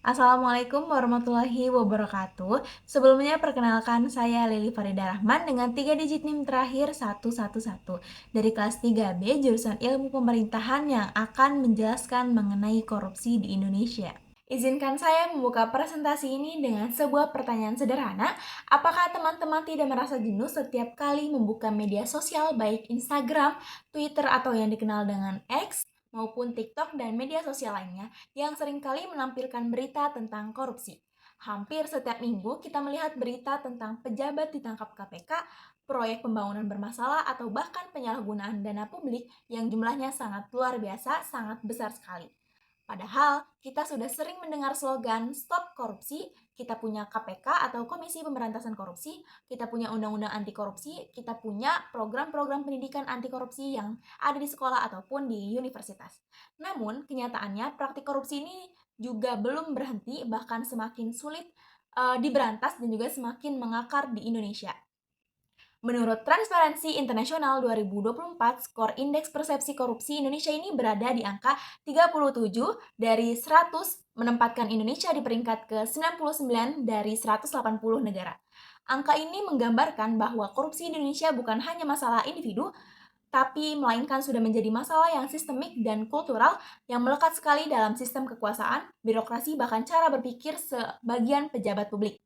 Assalamualaikum warahmatullahi wabarakatuh. Sebelumnya perkenalkan saya Lili Farida Rahman dengan 3 digit NIM terakhir 111 dari kelas 3B jurusan Ilmu Pemerintahan yang akan menjelaskan mengenai korupsi di Indonesia. Izinkan saya membuka presentasi ini dengan sebuah pertanyaan sederhana. Apakah teman-teman tidak merasa jenuh setiap kali membuka media sosial baik Instagram, Twitter atau yang dikenal dengan X maupun TikTok dan media sosial lainnya yang seringkali menampilkan berita tentang korupsi? Hampir setiap minggu kita melihat berita tentang pejabat ditangkap KPK, proyek pembangunan bermasalah, atau bahkan penyalahgunaan dana publik yang jumlahnya sangat luar biasa, sangat besar sekali. Padahal kita sudah sering mendengar slogan stop korupsi, kita punya KPK atau Komisi Pemberantasan Korupsi, kita punya undang-undang anti korupsi, kita punya program-program pendidikan anti korupsi yang ada di sekolah ataupun di universitas. Namun, kenyataannya praktik korupsi ini juga belum berhenti, bahkan semakin sulit diberantas dan juga semakin mengakar di Indonesia. Menurut Transparency International 2024, skor indeks persepsi korupsi Indonesia ini berada di angka 37 dari 100, menempatkan Indonesia di peringkat ke-99 dari 180 negara. Angka ini menggambarkan bahwa korupsi di Indonesia bukan hanya masalah individu, tapi melainkan sudah menjadi masalah yang sistemik dan kultural yang melekat sekali dalam sistem kekuasaan, birokrasi, bahkan cara berpikir sebagian pejabat publik.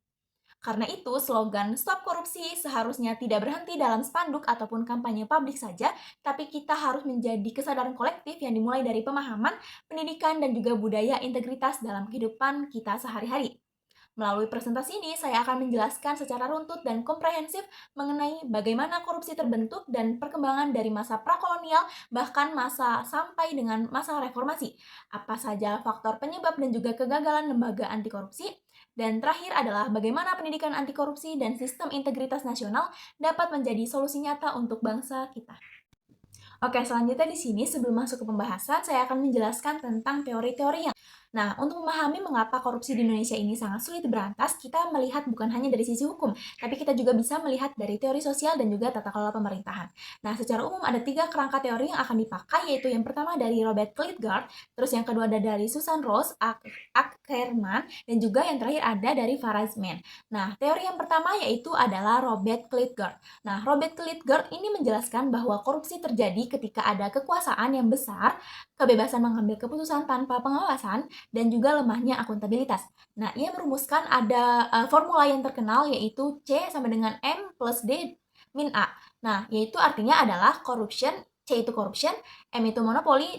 Karena itu, slogan "Stop Korupsi" seharusnya tidak berhenti dalam spanduk ataupun kampanye publik saja, tapi kita harus menjadi kesadaran kolektif yang dimulai dari pemahaman, pendidikan, dan juga budaya integritas dalam kehidupan kita sehari-hari. Melalui presentasi ini, saya akan menjelaskan secara runtut dan komprehensif mengenai bagaimana korupsi terbentuk dan perkembangan dari masa prakolonial bahkan masa sampai dengan masa reformasi. Apa saja faktor penyebab dan juga kegagalan lembaga anti korupsi. Dan terakhir adalah bagaimana pendidikan anti korupsi dan sistem integritas nasional dapat menjadi solusi nyata untuk bangsa kita. Oke, selanjutnya di sini sebelum masuk ke pembahasan, saya akan menjelaskan tentang teori-teori yang. Nah, untuk memahami mengapa korupsi di Indonesia ini sangat sulit diberantas, kita melihat bukan hanya dari sisi hukum, tapi kita juga bisa melihat dari teori sosial dan juga tata kelola pemerintahan. Nah, secara umum ada 3 kerangka teori yang akan dipakai, yaitu yang pertama dari Robert Klitgard, terus yang kedua ada dari Susan Rose, Ackerman, dan juga yang terakhir ada dari Farazman. Nah, teori yang pertama yaitu adalah Robert Klitgard. Nah, Robert Klitgard ini menjelaskan bahwa korupsi terjadi ketika ada kekuasaan yang besar, kebebasan mengambil keputusan tanpa pengawasan, dan juga lemahnya akuntabilitas. Nah, ia merumuskan ada formula yang terkenal yaitu C sama dengan M plus D min A. Nah, yaitu artinya adalah corruption, C itu corruption, M itu monopoly,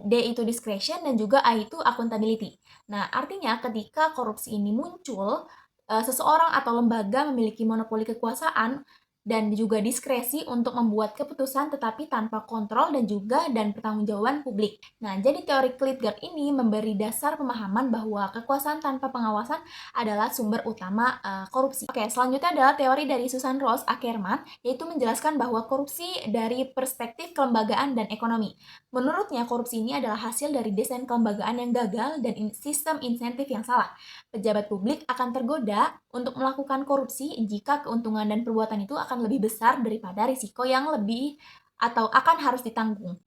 D itu discretion, dan juga A itu accountability. Nah, artinya ketika korupsi ini muncul, seseorang atau lembaga memiliki monopoli kekuasaan dan juga diskresi untuk membuat keputusan tetapi tanpa kontrol dan pertanggungjawaban publik. Nah, jadi teori Klitgard ini memberi dasar pemahaman bahwa kekuasaan tanpa pengawasan adalah sumber utama korupsi. Oke, selanjutnya adalah teori dari Susan Rose Ackerman, yaitu menjelaskan bahwa korupsi dari perspektif kelembagaan dan ekonomi. Menurutnya, korupsi ini adalah hasil dari desain kelembagaan yang gagal dan sistem insentif yang salah. Pejabat publik akan tergoda untuk melakukan korupsi jika keuntungan dan perbuatan itu akan lebih besar daripada risiko yang lebih atau akan harus ditanggung.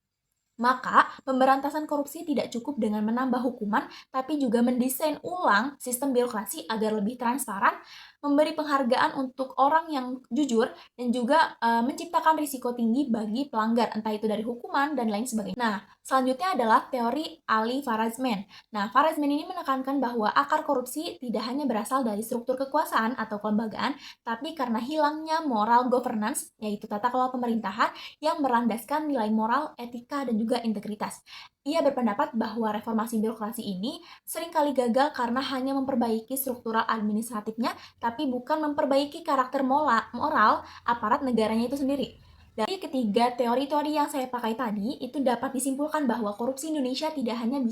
Maka, pemberantasan korupsi tidak cukup dengan menambah hukuman, tapi juga mendesain ulang sistem birokrasi agar lebih transparan, memberi penghargaan untuk orang yang jujur, dan juga menciptakan risiko tinggi bagi pelanggar, entah itu dari hukuman dan lain sebagainya. Nah, selanjutnya adalah teori Ali Farazman. Nah, Farazman ini menekankan bahwa akar korupsi tidak hanya berasal dari struktur kekuasaan atau kelembagaan, tapi karena hilangnya moral governance, yaitu tata kelola pemerintahan yang berlandaskan nilai moral, etika, dan juga integritas. Ia berpendapat bahwa reformasi birokrasi ini seringkali gagal karena hanya memperbaiki struktural administratifnya, tapi bukan memperbaiki karakter moral aparat negaranya itu sendiri. Dari ketiga teori-teori yang saya pakai tadi, itu dapat disimpulkan bahwa korupsi Indonesia tidak hanya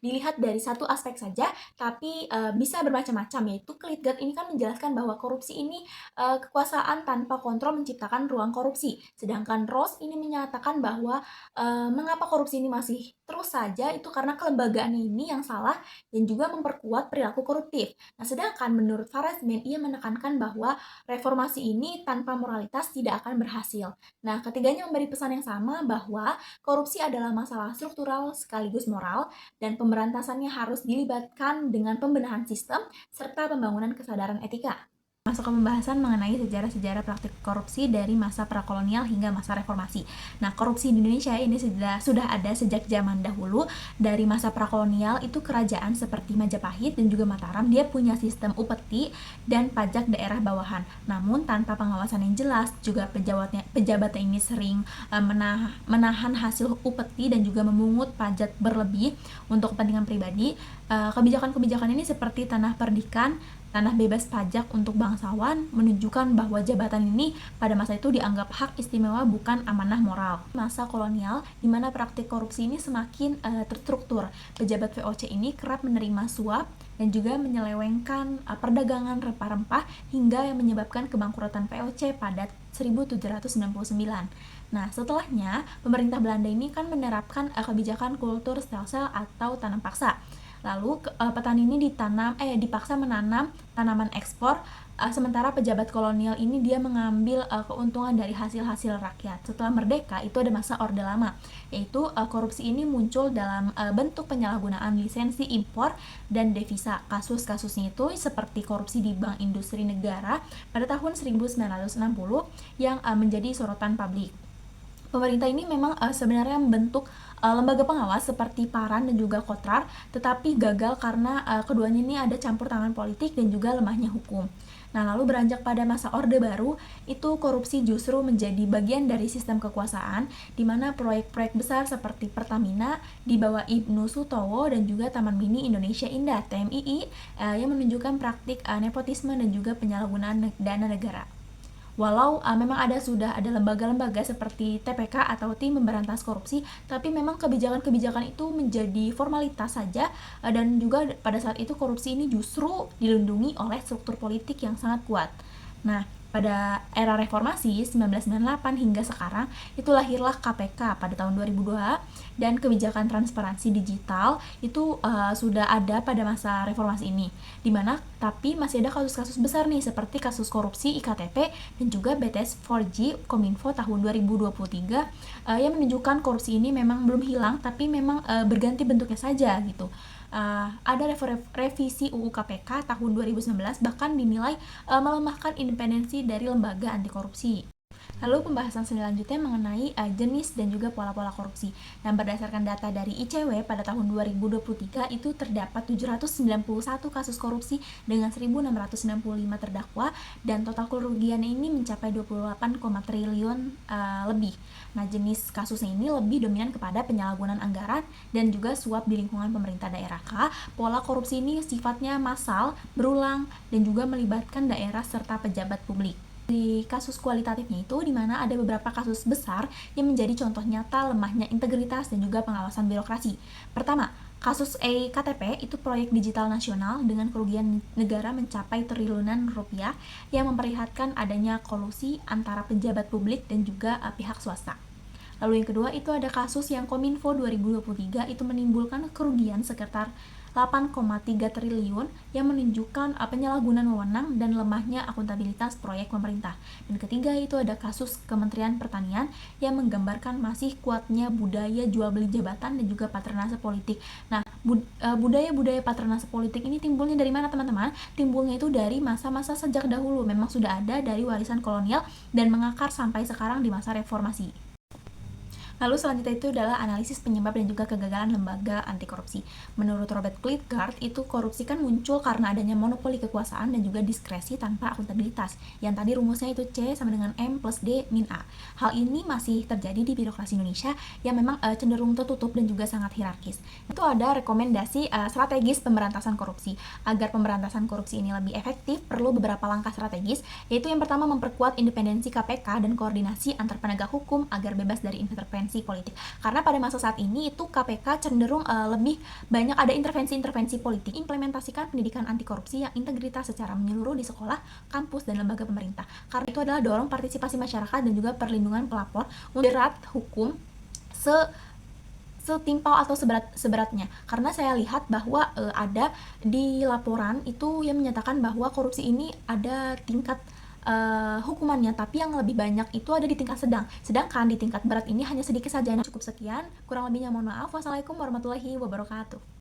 dilihat dari satu aspek saja, tapi bisa bermacam-macam, yaitu Klitgard ini kan menjelaskan bahwa korupsi ini kekuasaan tanpa kontrol menciptakan ruang korupsi. Sedangkan Rose ini menyatakan bahwa mengapa korupsi ini masih Terus saja itu karena kelembagaan ini yang salah dan juga memperkuat perilaku koruptif. Nah, sedangkan menurut Farazmin, ia menekankan bahwa reformasi ini tanpa moralitas tidak akan berhasil. Nah, ketiganya memberi pesan yang sama bahwa korupsi adalah masalah struktural sekaligus moral dan pemberantasannya harus dilibatkan dengan pembenahan sistem serta pembangunan kesadaran etika. Masuk ke pembahasan mengenai sejarah-sejarah praktik korupsi dari masa prakolonial hingga masa reformasi. Nah, korupsi di Indonesia ini sudah ada sejak zaman dahulu. Dari masa prakolonial itu kerajaan seperti Majapahit dan juga Mataram dia punya sistem upeti dan pajak daerah bawahan. Namun tanpa pengawasan yang jelas, juga pejabatnya ini sering menahan hasil upeti dan juga memungut pajak berlebih untuk kepentingan pribadi. Kebijakan-kebijakan ini seperti tanah perdikan, tanah bebas pajak untuk bangsawan menunjukkan bahwa jabatan ini pada masa itu dianggap hak istimewa bukan amanah moral. Masa kolonial di mana praktik korupsi ini semakin terstruktur. Pejabat VOC ini kerap menerima suap dan juga menyelewengkan perdagangan rempah-rempah hingga yang menyebabkan kebangkrutan VOC pada 1799. Nah, setelahnya pemerintah Belanda ini kan menerapkan kebijakan kultur stelsel atau tanam paksa. Lalu petani ini dipaksa menanam tanaman ekspor, sementara pejabat kolonial ini dia mengambil keuntungan dari hasil-hasil rakyat. Setelah merdeka itu ada masa Orde Lama, yaitu korupsi ini muncul dalam bentuk penyalahgunaan lisensi impor dan devisa. Kasus-kasusnya itu seperti korupsi di Bank Industri Negara pada tahun 1960 yang menjadi sorotan publik. Pemerintah ini memang sebenarnya membentuk lembaga pengawas seperti Paran dan juga Kotrar, tetapi gagal karena keduanya ini ada campur tangan politik dan juga lemahnya hukum. Nah, lalu beranjak pada masa Orde Baru, itu korupsi justru menjadi bagian dari sistem kekuasaan, di mana proyek-proyek besar seperti Pertamina di bawah Ibnu Sutowo dan juga Taman Mini Indonesia Indah (TMII) yang menunjukkan praktik nepotisme dan juga penyalahgunaan dana negara. Walau memang sudah ada lembaga-lembaga seperti TPK atau Tim Memberantas Korupsi, tapi memang kebijakan-kebijakan itu menjadi formalitas saja, dan juga pada saat itu korupsi ini justru dilindungi oleh struktur politik yang sangat kuat. Nah, pada era reformasi 1998 hingga sekarang itu lahirlah KPK pada tahun 2002, dan kebijakan transparansi digital itu sudah ada pada masa reformasi ini, dimana tapi masih ada kasus-kasus besar nih seperti kasus korupsi IKTP dan juga BTS 4G Kominfo tahun 2023 yang menunjukkan korupsi ini memang belum hilang tapi memang berganti bentuknya saja gitu. Ada revisi UU KPK tahun 2019 bahkan dinilai melemahkan independensi dari lembaga anti korupsi. Lalu pembahasan selanjutnya mengenai jenis dan juga pola-pola korupsi. Dan berdasarkan data dari ICW pada tahun 2023 itu terdapat 791 kasus korupsi dengan 1.665 terdakwa dan total kerugian ini mencapai 28, triliun lebih. Nah, jenis kasusnya ini lebih dominan kepada penyalahgunaan anggaran dan juga suap di lingkungan pemerintah daerah. Pola korupsi ini sifatnya massal, berulang, dan juga melibatkan daerah serta pejabat publik. Di kasus kualitatifnya itu di mana ada beberapa kasus besar yang menjadi contoh nyata lemahnya integritas dan juga pengawasan birokrasi. Pertama, kasus eKTP itu proyek digital nasional dengan kerugian negara mencapai triliunan rupiah yang memperlihatkan adanya kolusi antara pejabat publik dan juga pihak swasta. Lalu yang kedua itu ada kasus yang Kominfo 2023 itu menimbulkan kerugian sekitar 8,3 triliun yang menunjukkan penyalahgunaan wewenang dan lemahnya akuntabilitas proyek pemerintah. Dan ketiga itu ada kasus Kementerian Pertanian yang menggambarkan masih kuatnya budaya jual beli jabatan dan juga patronase politik. Nah, budaya-budaya patronase politik ini timbulnya dari mana teman-teman? Timbulnya itu dari masa-masa sejak dahulu, memang sudah ada dari warisan kolonial dan mengakar sampai sekarang di masa reformasi. Lalu selanjutnya itu adalah analisis penyebab dan juga kegagalan lembaga anti korupsi. Menurut Robert Klitgaard, itu korupsi kan muncul karena adanya monopoli kekuasaan dan juga diskresi tanpa akuntabilitas. Yang tadi rumusnya itu C sama dengan M plus D min A. Hal ini masih terjadi di birokrasi Indonesia yang memang cenderung tertutup dan juga sangat hierarkis. Itu ada rekomendasi strategis pemberantasan korupsi. Agar pemberantasan korupsi ini lebih efektif, perlu beberapa langkah strategis, yaitu yang pertama memperkuat independensi KPK dan koordinasi antar penegak hukum agar bebas dari intervensi politik. Karena pada masa saat ini itu KPK cenderung lebih banyak ada intervensi-intervensi politik. Implementasikan pendidikan anti korupsi yang integritas secara menyeluruh di sekolah, kampus, dan lembaga pemerintah. Karena itu adalah dorong partisipasi masyarakat dan juga perlindungan pelapor untuk jerat hukum setimpal atau seberatnya. Karena saya lihat bahwa ada di laporan itu yang menyatakan bahwa korupsi ini ada tingkat hukumannya, tapi yang lebih banyak itu ada di tingkat sedang. Sedangkan di tingkat berat ini hanya sedikit saja. Nah, cukup sekian, kurang lebihnya mohon maaf. Wassalamualaikum warahmatullahi wabarakatuh.